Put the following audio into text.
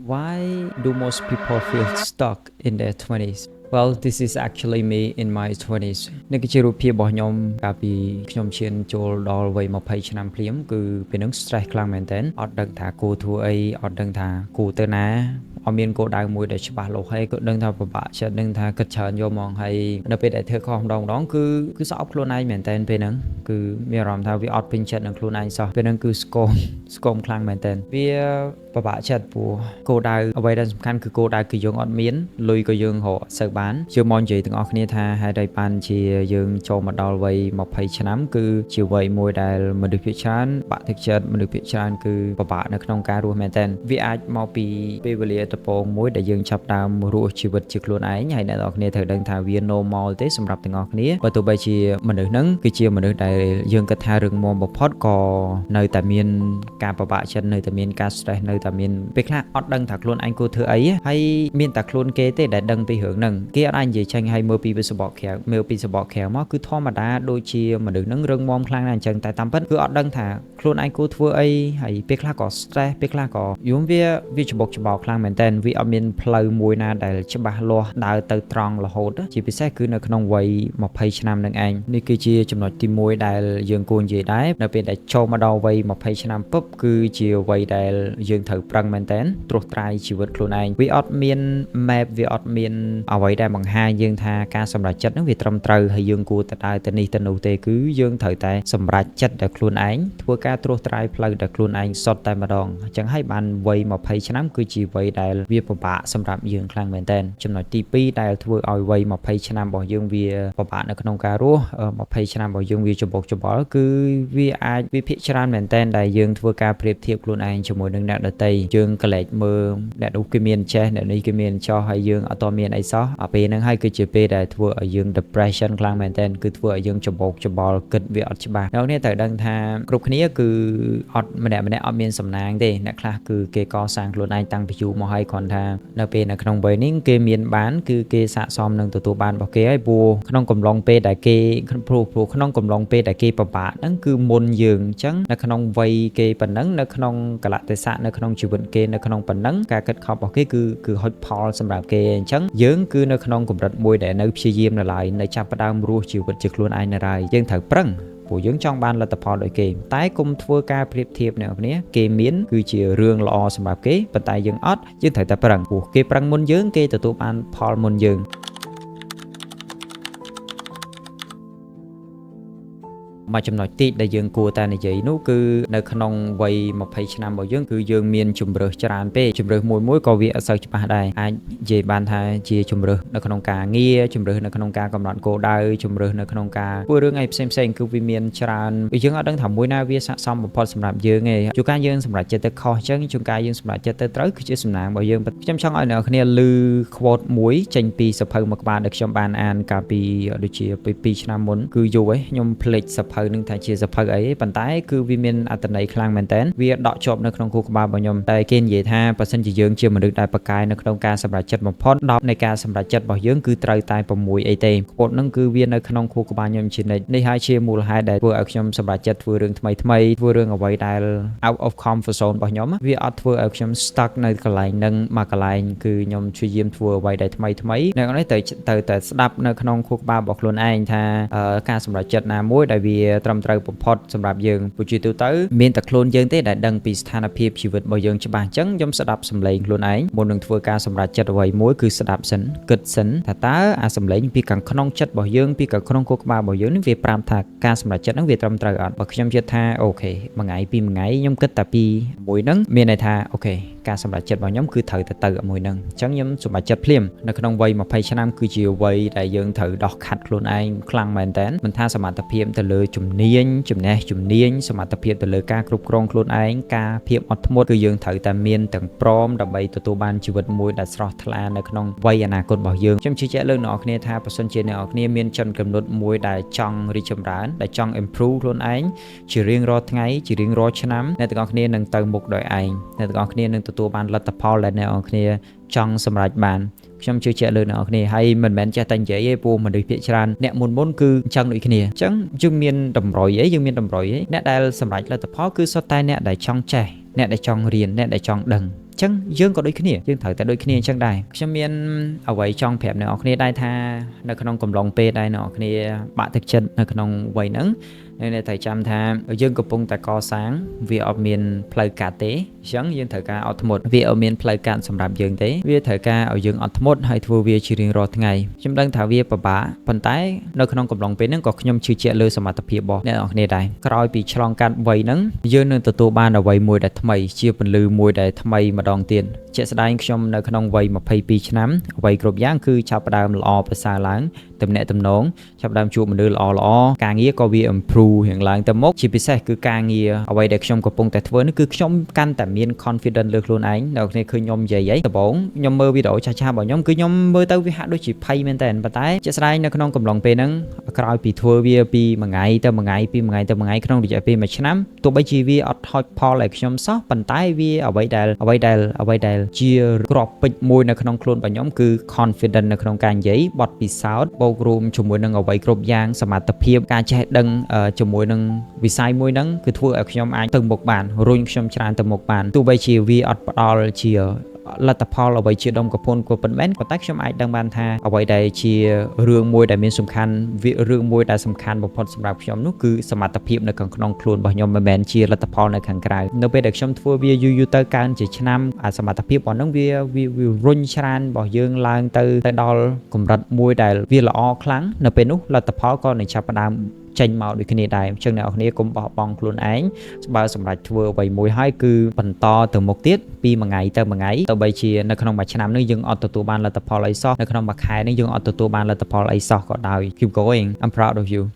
Why do most people feel stuck in their 20s? Well, this is actually me in my 20s នេះគឺជារូបភាពរបស់ខ្ញុំកាលពីខ្ញុំឈានចូលដល់វ័យ20ឆ្នាំភ្លាមគឺពេលហ្នឹង stress ខ្លាំងមែនទែនអត់ដឹងថាគួរធ្វើអីអត់ដឹងថាគួរទៅណាអត់មានគោលដៅមួយដែលច្បាស់លាស់ហើយក៏ដឹងថាពិបាកចិត្តដឹងថាគិតច្រើនយកមកហើយនៅពេលដែលធ្វើខុសម្ដងគឺស្អប់ខ្លួនឯងមែនទែនពេលហ្នឹងគឺមានអារម្មណ៍ថាវាអត់ពេញចិត្តនឹងខ្លួនឯងសោះពេលហ្នឹងគឺស្គមខ្លាំងមែនទែនវាពិបាកចិត្តព្រោះគោលដៅអ្វីដែលសំខាន់គឺគោលដៅគឺយើងអត់មានលុយក៏យើងរកអត់សូវបានជឿមកនិយាយទាំងអស់គ្នាថាហេតុអីបានជាយើងចូលមកដល់វ័យ20ឆ្នាំគឺជាវ័យមួយដែលមនុស្សភាគច្រើនបាក់ទឹកចិត្តមនុស្សភាគច្រើនគឺពិបាកនៅក្នុងការរស់មែនទែនវាអាចមកពីពេលវេលាដំបូងមួយដែលយើងចាប់ដើមរស់ជីវិតជាខ្លួនឯងហើយអ្នកនរគ្នាត្រូវដឹងថាវា normal ទេសម្រាប់ទាំងអស់គ្នាបើទោះបីជាមនុស្សហ្នឹងគឺជាមនុស្សដែលយើងគិតថារឹងមាំបំផុតក៏នៅតែមានការពិបាកចិត្តនៅតែមានការ stress នៅតែមានពេលខ្លះអត់ដឹងថាខ្លួនឯងគួរធ្វើអីហើយមានតែខ្លួនគេទេដែលដឹងពីរឿងហ្នឹងគេអត់អាចនិយាយចេញឲ្យមើលពីវិសបកក្រៅមើលពីសបកក្រៅមកគឺធម្មតាដូចជាមនុស្សហ្នឹងរឹងមាំខ្លាំងណាស់អញ្ចឹងតែតាមពិតគឺអត់ដឹងថាខ្លួនឯងគួរធ្វើអីហើយពេលខ្លះក៏ stress ពេលខ្លះក៏យំវាច្បុកច្បោកខ្លាំងមែនតើវាអត់មានផ្លូវមួយណាដែលច្បាស់លាស់ដើរទៅត្រង់រហូតជាពិសេសគឺនៅក្នុងវ័យ20ឆ្នាំនឹងឯងនេះគឺជាចំណុចទី1ដែលយើងគួរនិយាយដែរនៅពេលដែលចូលមកដល់វ័យ20ឆ្នាំពុបគឺជាវ័យដែលយើងត្រូវប្រឹងមែនតើត្រួសត្រាយជីវិតខ្លួនឯងវាអត់មាន map វាអត់មានអ្វីដែលបង្ហាញយើងថាការសម្រេចចិត្តហ្នឹងវាត្រឹមត្រូវហើយយើងគួរទៅដើរទៅនេះទៅនោះទេគឺយើងត្រូវតែសម្រេចចិត្តដោយខ្លួនឯងធ្វើការត្រួសត្រាយផ្លូវដោយខ្លួនឯងសុទ្ធតែម្ដងអញ្ចឹងហើយបានវ័យ20ឆ្នាំគឺជាវ័យដែលវាពិបាកសម្រាប់យើងខ្លាំងមែនតើចំណុចទី2ដែលធ្វើឲ្យវ័យ20ឆ្នាំរបស់យើងវាពិបាកនៅក្នុងការរស់20ឆ្នាំរបស់យើងវាច្បុកច្បល់គឺវាអាចវាភាគច្រើនមែនតើដែលយើងធ្វើការប្រៀបធៀបខ្លួនឯងជាមួយនឹងអ្នកដទៃយើងកលែកមើលអ្នកនោះគេមានចេះអ្នកនេះគេមានចោះហើយយើងអត់តមានអីសោះអាពេលហ្នឹងហើយគឺជាពេលដែលធ្វើឲ្យយើង depression ខ្លាំងមែនតើគឺធ្វើឲ្យយើងច្បុកច្បល់គិតវាអត់ច្បាស់អ្នកនេះត្រូវដឹងថាគ្រប់គ្នាគឺអត់ម្នាក់អត់មានសំណាងទេអ្នកខ្លះគឺគេកសាងខ្លួនឯងតាំងពីយូរមកហើយគ្រាន់ថានៅពេលនៅក្នុងវ័យនេះគេមានបានគឺគេស័ក្តិសមនឹងទទួលបានរបស់គេហើយព្រោះក្នុងកំឡុងពេលដែលគេព្រោះក្នុងកំឡុងពេលដែលគេពិបាកហ្នឹងគឺមុនយើងអញ្ចឹងនៅក្នុងវ័យគេប៉ុណ្ណឹងនៅក្នុងកលៈទេសៈនៅក្នុងជីវិតគេនៅក្នុងប៉ុណ្ណឹងការគិតខំរបស់គេគឺហុចផលសម្រាប់គេអញ្ចឹងយើងគឺនៅក្នុងកម្រិតមួយដែលនៅព្យាយាមនៅឡើយនៅចាប់ផ្ដើមរស់ជីវិតជាខ្លួនឯងនៅឡើយយើងត្រូវប្រឹងព្រោះយើងចង់បានលទ្ធផលដូចគេតែកុំធ្វើការប្រៀបធៀបអ្នកនរគ្នាគេមានគឺជារឿងល្អសម្រាប់គេប៉ុន្តែយើងអត់យើងត្រូវតែប្រឹងព្រោះគេប្រឹងមុនយើងគេទទួលបានផលមុនយើងមកចំណុចទីដែលយើងគួរតែនិយាយនោះគឺនៅក្នុងវ័យ20ឆ្នាំរបស់យើងគឺយើងមានជំរើសច្រើនពេកជំរើសមួយក៏វាអត់សូវច្បាស់ដែរអាចនិយាយបានថាជាជំរើសនៅក្នុងការងារជំរើសនៅក្នុងការកំណត់គោលដៅជំរើសនៅក្នុងការធ្វើរឿងអីផ្សេងគឺវាមានច្រើនយើងអត់ដឹងថាមួយណាវាស័ក្តិសមបំផុតសម្រាប់យើងទេជួនកាលយើងសម្រេចចិត្តទៅខុសអញ្ចឹងជួនកាលយើងសម្រេចចិត្តទៅត្រូវគឺជាសំណាងរបស់យើងខ្ញុំចង់ឲ្យអ្នកគ្នាឮ quote មួយចេញពីសភៅមួយក្បាលដែលខ្ញុំបានអានកាលពីដូចជា2ឆ្នាំមុនគឺយូរខ្ញុំភ្លេចសភៅនឹងថាជាសភៅអីប៉ុន្តែគឺវាមានអត្ថន័យខ្លាំងមែនតើវាដកជាប់នៅក្នុងខួរក្បាលរបស់ខ្ញុំតែគេនិយាយថាបើសិនជាយើងជាមនុស្សដែលប្រកែកនៅក្នុងការសម្រេចចិត្តបំផុត10នៃការសម្រេចចិត្តរបស់យើងគឺត្រូវតែ6អីទេគោលនឹងគឺវានៅក្នុងខួរក្បាលខ្ញុំជានិច្ចនេះហើយជាមូលហេតុដែលធ្វើឲ្យខ្ញុំសម្រេចចិត្តធ្វើរឿងថ្មីធ្វើរឿងអ្វីដែល out of comfort zone របស់ខ្ញុំវាអត់ធ្វើឲ្យខ្ញុំ stuck នៅកន្លែងនឹងមកកន្លែងគឺខ្ញុំព្យាយាមធ្វើអ្វីដែលថ្មីអ្នកនេះទៅតែស្ដាប់នៅក្នុងខួរក្បាលរបស់ខ្លួនឯងថាការសម្រេចចិត្តណាមួយដែលវាត្រឹមត្រូវបំផុតសម្រាប់យើងព្រោះជាទូទៅមានតែខ្លួនយើងទេដែលដឹងពីស្ថានភាពជីវិតរបស់យើងច្បាស់អញ្ចឹងខ្ញុំស្ដាប់សម្លេងខ្លួនឯងមុននឹងធ្វើការសម្រេចចិត្តអ្វីមួយគឺស្ដាប់សិនគិតសិនថាតើអាសម្លេងពីខាងក្នុងចិត្តរបស់យើងពីខាងក្នុងខួរក្បាលរបស់យើងនេះវាប្រាប់ថាការសម្រេចចិត្តហ្នឹងវាត្រឹមត្រូវអត់បើខ្ញុំជឿថាអូខេមួយថ្ងៃពីរថ្ងៃខ្ញុំគិតតែពីមួយហ្នឹងមានន័យថាអូខេការសម្រេចចិត្តរបស់ខ្ញុំគឺត្រូវទៅមួយហ្នឹងអញ្ចឹងខ្ញុំសម្រេចចិត្តភ្លាមនៅក្នុងវ័យ20ឆ្នាំគឺជាវ័យដែលយើងត្រូវដោះខាត់ខ្លួនឯងខ្លាំងមែនតើមិនថាសមត្ថភាពទៅលើជំនាញចំណេះជំនាញសមត្ថភាពទៅលើការគ្រប់គ្រងខ្លួនឯងការភាពអត់ធ្មត់គឺយើងត្រូវតែមានទាំងព្រមដើម្បីទទួលបានជីវិតមួយដែលស្រស់ថ្លានៅក្នុងវ័យអនាគតរបស់យើងខ្ញុំជឿជាក់លើអ្នកនរគ្នាថាបើសិនជាអ្នកនរគ្នាមានចិនកំណត់មួយដែលចង់រីកចម្រើនដែលចង់ improve ខ្លួនឯងជារៀងរាល់ថ្ងៃជារៀងរាល់ឆ្នាំអ្នកទាំងអស់គ្នានឹងទៅមុខដោយឯងអ្នកទាំងអស់គ្នានឹងទទួលបានលទ្ធផលដែលអ្នកទាំងអស់គ្នាចង់សម្រេចបាន ខ្ញុំជឿជាក់លើអ្នកនរគ្នាហើយមិនមែនចេះតែនិយាយទេពួកមនុស្សភាគច្រើនអ្នកមុនគឺអញ្ចឹងដូចគ្នាអញ្ចឹងយើងមានតម្រុយអីយើងមានតម្រុយអីអ្នកដែលសម្រេចលទ្ធផលគឺសុទ្ធតែអ្នកដែលចង់ចេះអ្នកដែលចង់រៀនអ្នកដែលចង់ដឹងចឹងយើងក៏ដូចគ្នាយើងត្រូវតែដូចគ្នាអញ្ចឹងដែរខ្ញុំមានអ្វីចង់ប្រាប់អ្នកនរគ្នាដែរថានៅក្នុងកំឡុងពេលដែលអ្នកនរគ្នាបាក់ទឹកចិត្តនៅក្នុងវ័យហ្នឹងនៅតែចាំថាយើងកំពុងតែកសាងវាអត់មានផ្លូវកាត់ទេអញ្ចឹងយើងត្រូវការអត់ធ្មត់វាអត់មានផ្លូវកាត់សម្រាប់យើងទេវាត្រូវការឲ្យយើងអត់ធ្មត់ហើយធ្វើវាជារៀងរាល់ថ្ងៃខ្ញុំដឹងថាវាពិបាកប៉ុន្តែនៅក្នុងកំឡុងពេលហ្នឹងក៏ខ្ញុំជឿជាក់លើសមត្ថភាពរបស់អ្នកនរគ្នាដែរក្រោយពីឆ្លងកាត់វ័យហ្នឹងយើងនឹងទទួលបានអ្វីមួយដែលថ្មីជាពន្លឺមួយដែលថ្មីម្ដងទៀតជាក់ស្ដែងខ្ញុំនៅក្នុងវ័យ22ឆ្នាំអ្វីគ្រប់យ៉ាងគឺចាប់ផ្ដើមល្អប្រសើរឡើងទំនាក់ទំនងចាប់ផ្ដើមជួបមនុស្សល្អការងារក៏វា improve រៀងឡើងទៅមុខជាពិសេសគឺការងារអ្វីដែលខ្ញុំកំពុងតែធ្វើនេះគឺខ្ញុំកាន់តែមាន confidence លើខ្លួនឯងអ្នកគ្នាឃើញខ្ញុំនិយាយអីដំបូងខ្ញុំមើលវីដេអូចាស់ៗរបស់ខ្ញុំគឺខ្ញុំមើលទៅវាហាក់ដូចជាភ័យមែនតើប៉ុន្តែជាក់ស្ដែងនៅក្នុងកំឡុងពេលហ្នឹងក្រោយពីធ្វើវាពីមួយថ្ងៃទៅមួយថ្ងៃពីមួយថ្ងៃទៅមួយថ្ងៃក្នុងរយៈពេលមួយឆ្នាំទោះបីជាវាអត់ហុចផលឲ្យខ្ញុំសោះប៉ុន្តែវាអ្វីដែលជាក្របពេជ្រមួយនៅក្នុងខ្លួនរបស់ខ្ញុំគឺ confidence នៅក្នុងការនិយាយបទពិសោធន៍បូករួមជាមួយនឹងអ្វីគ្រប់យ៉ាងសមត្ថភាពការចេះដឹងជាមួយនឹងវិស័យមួយហ្នឹងគឺធ្វើឲ្យខ្ញុំអាចទៅមុខបានរុញខ្ញុំច្រើនទៅមុខបានទោះបីជាវាអត់ផ្ដល់ជាលទ្ធផលអ្វីជាដុំកំភួនក៏ប៉ុន្មានក៏តែខ្ញុំអាចដឹងបានថាអ្វីដែលជារឿងមួយដែលមានសំខាន់វារឿងមួយដែលសំខាន់បំផុតសម្រាប់ខ្ញុំនោះគឺសមត្ថភាពនៅក្នុងខ្លួនរបស់ខ្ញុំមិនមែនជាលទ្ធផលនៅខាងក្រៅនៅពេលដែលខ្ញុំធ្វើវាយូរទៅកើនជាឆ្នាំអាសមត្ថភាពរបស់ហ្នឹងវារុញច្រានរបស់យើងឡើងទៅដល់កម្រិតមួយដែលវាល្អខ្លាំងនៅពេលនោះលទ្ធផលក៏នឹងចាប់ផ្ដើមចេញមកដូចគ្នាដែរអញ្ចឹងអ្នកនរគ្នាកុំបោះបង់ខ្លួនឯងបើសម្រាប់ធ្វើអ្វីមួយហើយគឺបន្តទៅមុខទៀតពីមួយថ្ងៃទៅមួយថ្ងៃទៅបីជានៅក្នុងមួយឆ្នាំនេះយើងអត់ទទួលបានលទ្ធផលអីសោះនៅក្នុងមួយខែនេះយើងអត់ទទួលបានលទ្ធផលអីសោះក៏ដោយ keep going I'm proud of you